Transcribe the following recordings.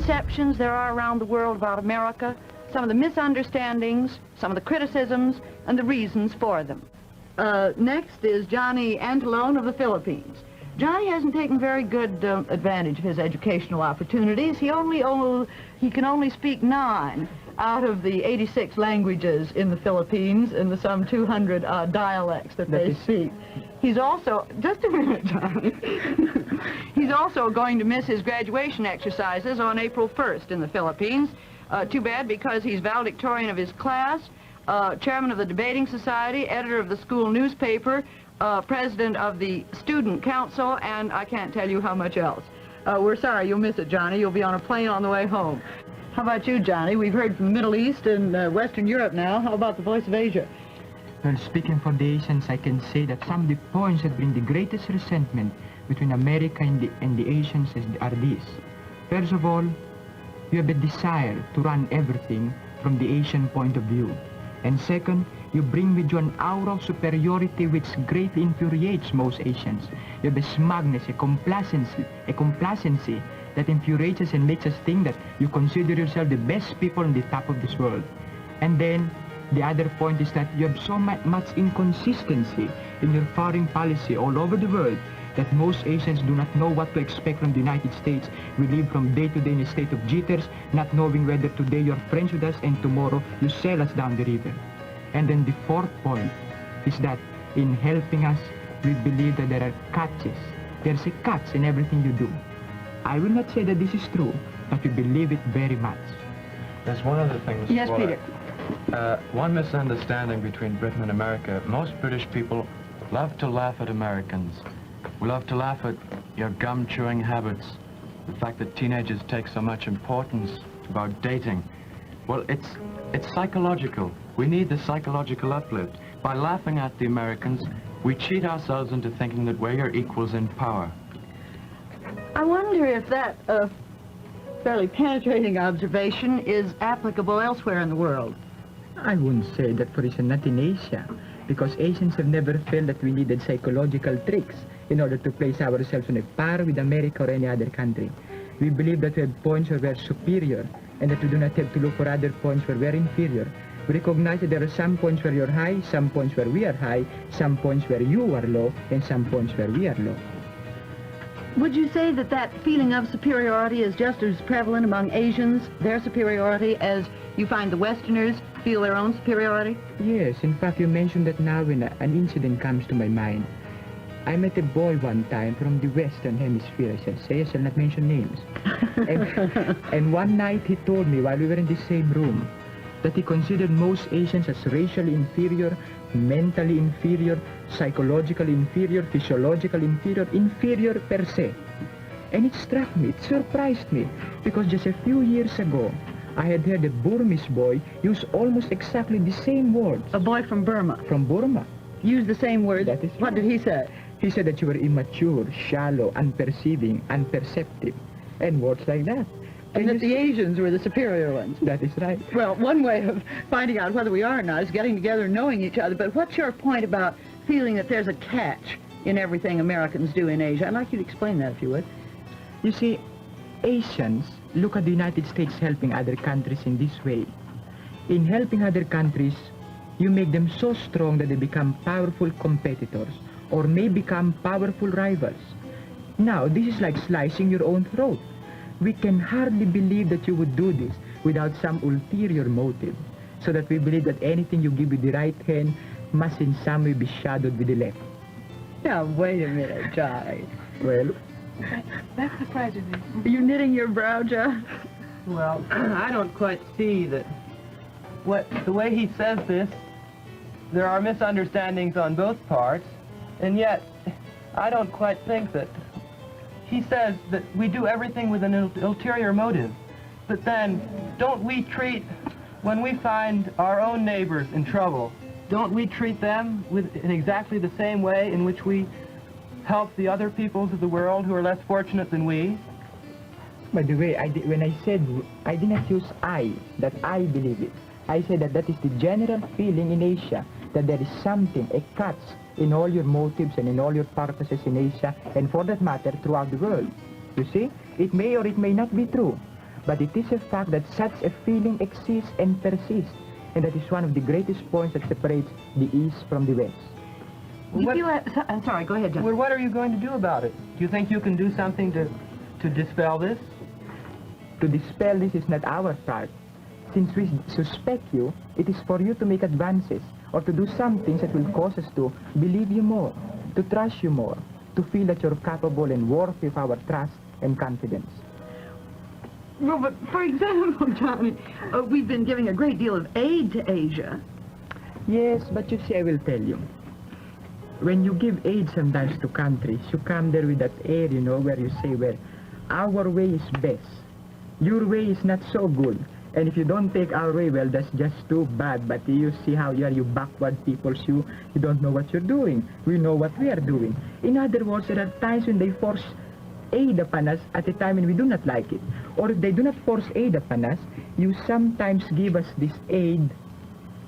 misconceptions there are around the world about America, some of the misunderstandings, some of the criticisms, and the reasons for them. Next is Johnny Antillon of the Philippines. Johnny hasn't taken very good advantage of his educational opportunities. He can only speak 9 out of the 86 languages in the Philippines and the some 200 dialects that they speak. He's also, just a minute, Johnny. He's also going to miss his graduation exercises on April 1st in the Philippines. Too bad, because he's valedictorian of his class, chairman of the debating society, editor of the school newspaper, president of the student council, and I can't tell you how much else. We're sorry you'll miss it, Johnny. You'll be on a plane on the way home. How about you, Johnny? We've heard from the Middle East and Western Europe now. How about the Voice of Asia? Well, speaking for the Asians, I can say that some of the points that bring the greatest resentment between America and the Asians are these. First of all, you have a desire to run everything from the Asian point of view. And second, you bring with you an aura of superiority which greatly infuriates most Asians. You have a smugness, a complacency that infuriates us and makes us think that you consider yourself the best people on the top of this world. And then, the other point is that you have so much inconsistency in your foreign policy all over the world that most Asians do not know what to expect from the United States. We live from day to day in a state of jitters, not knowing whether today you're friends with us and tomorrow you sell us down the river. And then the fourth point is that in helping us, we believe that there are catches. There's a catch in everything you do. I will not say that this is true, but we believe it very much. There's one other thing, Mr. Yes, Waller. Peter. One misunderstanding between Britain and America. Most British people love to laugh at Americans. We love to laugh at your gum-chewing habits, the fact that teenagers take so much importance about dating. Well, it's psychological. We need the psychological uplift. By laughing at the Americans, we cheat ourselves into thinking that we're your equals in power. I wonder if that fairly penetrating observation is applicable elsewhere in the world. I wouldn't say that, for instance, not in Asia, because Asians have never felt that we needed psychological tricks in order to place ourselves on a par with America or any other country. We believe that we have points where we are superior and that we do not have to look for other points where we are inferior. We recognize that there are some points where you're high, some points where we are high, some points where you are low, and some points where we are low. Would you say that that feeling of superiority is just as prevalent among Asians, their superiority, as you find the Westerners feel their own superiority? Yes, in fact, you mentioned that now when an incident comes to my mind. I met a boy one time from the Western Hemisphere. I shall not mention names. and one night he told me, while we were in the same room, that he considered most Asians as racially inferior, mentally inferior, psychologically inferior, physiologically inferior per se. And it struck me, it surprised me, because just a few years ago, I had heard a Burmese boy use almost exactly the same words. A boy from Burma. From Burma. Used the same words? That is What did he say? He said that you were immature, shallow, unperceiving, unperceptive, and words like that. And that the Asians were the superior ones. That is right. Well, one way of finding out whether we are or not is getting together and knowing each other. But what's your point about feeling that there's a catch in everything Americans do in Asia? I'd like you to explain that, if you would. You see, Asians look at the United States helping other countries in this way. In helping other countries, you make them so strong that they become powerful competitors or may become powerful rivals. Now, this is like slicing your own throat. We can hardly believe that you would do this without some ulterior motive, so that we believe that anything you give with the right hand must in some way be shadowed with the left. Now, wait a minute, Johnny. Well, That's the prejudice. Are you knitting your brow, John? Well, I don't quite see that the way he says this, there are misunderstandings on both parts, and yet I don't quite think that he says that we do everything with an ulterior motive. But then, don't we treat, when we find our own neighbors in trouble, don't we treat them in exactly the same way in which we help the other peoples of the world who are less fortunate than we? by the way, when I said, I did not use I, that I believe it. I said that is the general feeling in Asia, that there is something, a catch in all your motives and in all your purposes in Asia, and for that matter, throughout the world. You see, it may or it may not be true, But it is a fact that such a feeling exists and persists, and that is one of the greatest points that separates the East from the West. I'm sorry, go ahead, John. Well, what are you going to do about it? Do you think you can do something to dispel this? To dispel this is not our part. Since we suspect you, it is for you to make advances or to do some things that will cause us to believe you more, to trust you more, to feel that you're capable and worthy of our trust and confidence. Well, but for example, Johnny, we've been giving a great deal of aid to Asia. Yes, but you see, I will tell you. When you give aid sometimes to countries, you come there with that air, you know, where you say, well, our way is best. Your way is not so good. And if you don't take our way, well, that's just too bad. But you see how you backward people, you don't know what you're doing. We know what we are doing. In other words, there are times when they force aid upon us at a time when we do not like it. Or if they do not force aid upon us, you sometimes give us this aid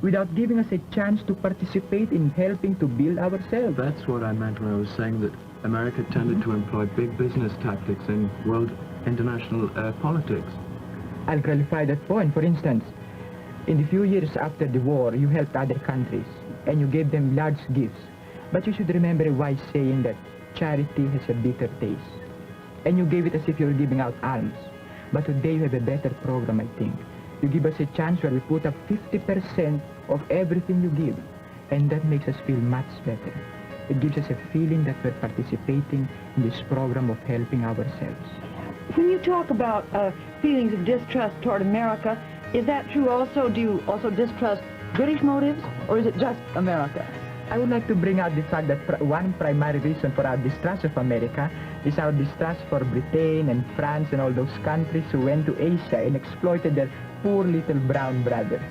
without giving us a chance to participate in helping to build ourselves. That's what I meant when I was saying that America tended to employ big business tactics in world international politics. I'll clarify that point. For instance, in the few years after the war, you helped other countries and you gave them large gifts. But you should remember a wise saying that charity has a bitter taste. And you gave it as if you were giving out alms. But today you have a better program, I think. You give us a chance where we put up 50% of everything you give. And that makes us feel much better. It gives us a feeling that we're participating in this program of helping ourselves. When you talk about feelings of distrust toward America, is that true also? Do you also distrust British motives, or is it just America? I would like to bring out the fact that one primary reason for our distrust of America is our distrust for Britain and France and all those countries who went to Asia and exploited their poor little brown brothers.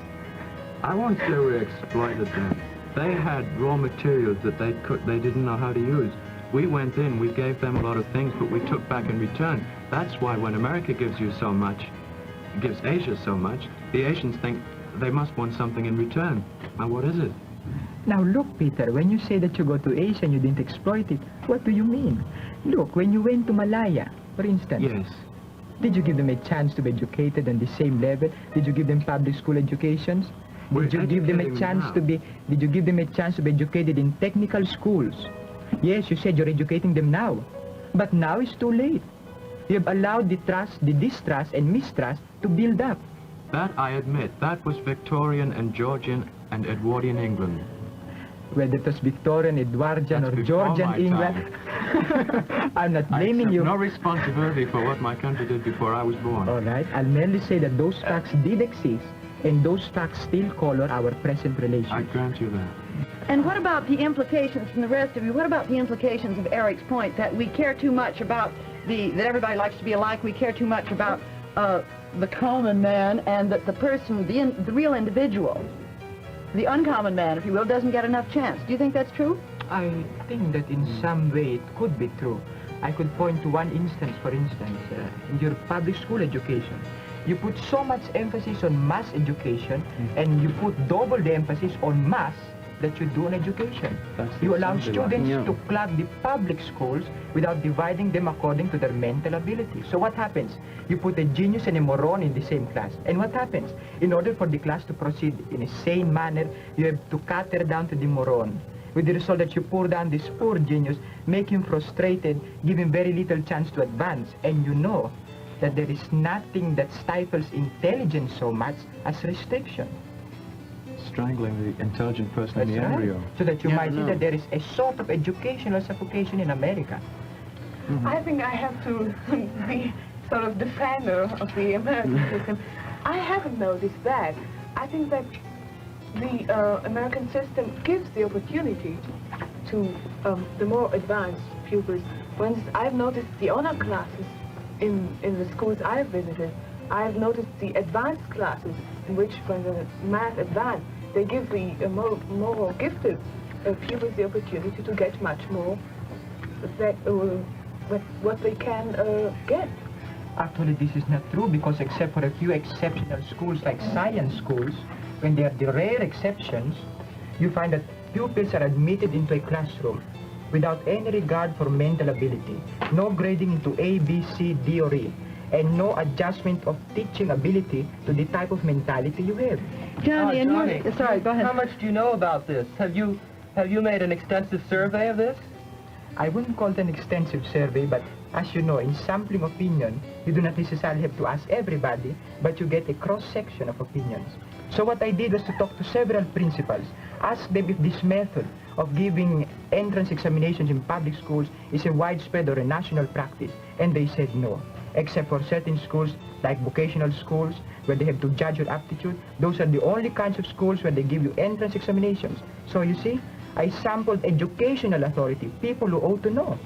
I won't say we exploited them. They had raw materials that they didn't know how to use. We went in, we gave them a lot of things, but we took back in return. That's why when America gives you so much, gives Asia so much, the Asians think they must want something in return. Now what is it? Now look, Peter, when you say that you go to Asia and you didn't exploit it, what do you mean? Look, when you went to Malaya, for instance. Yes. Did you give them a chance to be educated on the same level? Did you give them public school educations? Did you give them a chance to be educated in technical schools? Yes, you said you're educating them now. But now it's too late. You have allowed the distrust and mistrust to build up. That I admit, that was Victorian and Georgian and Edwardian England. Whether it was Victorian, Edwardian, or Georgian England, I'm not blaming you. I accept no responsibility for what my country did before I was born. All right, I'll merely say that those facts did exist, and those facts still color our present relations. I grant you that. And what about the implications from the rest of you? What about the implications of Eric's point that we care too much about that everybody likes to be alike, we care too much about the common man, and that the person, the real individual, the uncommon man, if you will, doesn't get enough chance. Do you think that's true? I think that in some way it could be true. I could point to one instance, for instance, in your public school education. You put so much emphasis on mass education, and you put double the emphasis on mass that you do on education. You allow students to clog the public schools without dividing them according to their mental ability. So what happens? You put a genius and a moron in the same class. And what happens? In order for the class to proceed in a sane manner, you have to cater down to the moron, with the result that you pour down this poor genius, make him frustrated, give him very little chance to advance. And you know that there is nothing that stifles intelligence so much as restriction. Strangling the intelligent person in the embryo. So that you might see that there is a sort of educational suffocation in America. I think I have to be sort of defender of the American system. I haven't noticed that. I think that the American system gives the opportunity to the more advanced pupils. For instance, I've noticed the honor classes in the schools I've visited. I've noticed the advanced classes in which, for the math advanced, they give the more gifted pupils the opportunity to get much more that what they can get. Actually, this is not true, because except for a few exceptional schools like science schools, when they are the rare exceptions, you find that pupils are admitted into a classroom without any regard for mental ability, no grading into A, B, C, D, or E. and no adjustment of teaching ability to the type of mentality you have. Johnny, and Johnny, you're... Sorry, go ahead. How much do you know about this? Have you made an extensive survey of this? I wouldn't call it an extensive survey, but as you know, in sampling opinion, you do not necessarily have to ask everybody, but you get a cross-section of opinions. So what I did was to talk to several principals, ask them if this method of giving entrance examinations in public schools is a widespread or a national practice, and they said no, except for certain schools like vocational schools where they have to judge your aptitude. Those are the only kinds of schools where they give you entrance examinations. So you see, I sampled educational authority, people who ought to know.